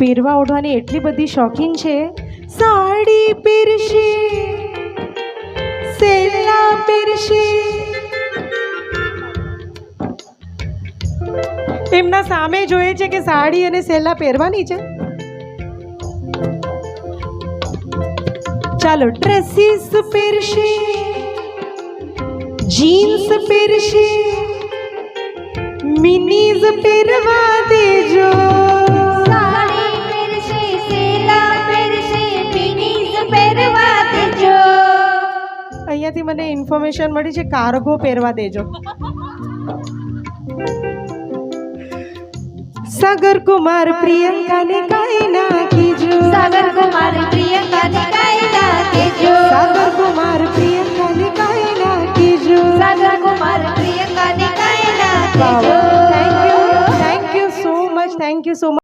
પહેરવા ઓઢવાની એટલી બધી શોખીન છે. સાડી પહેરશે, સેલા પહેરશે. એમના સામે જોઈએ છે કે સાડી અને સેલા પહેરવાની છે. ચાલો, ડ્રેસીસ પહેરશે, જીન્સ પહેરશે, મિનીઝ પહેરવા દેજો. સાડી પહેરશે, સેલા પહેરશે, મિનીઝ પહેરવા દેજો. અહીંયાથી મને ઇન્ફોર્મેશન મળી છે કાર્ગો પહેરવા દેજો. સાગર કુમાર પ્રિયંકાને કાંઈ નાખીજો. સાગર કુમાર પ્રિયંકાને કાંઈ નાખીજો. સાગર કુમાર પ્રિયંકાને કાંઈ નાખીજો. સાગર કુમાર પ્રિયંકાને કાંઈ નાખીજો. Thank you so much.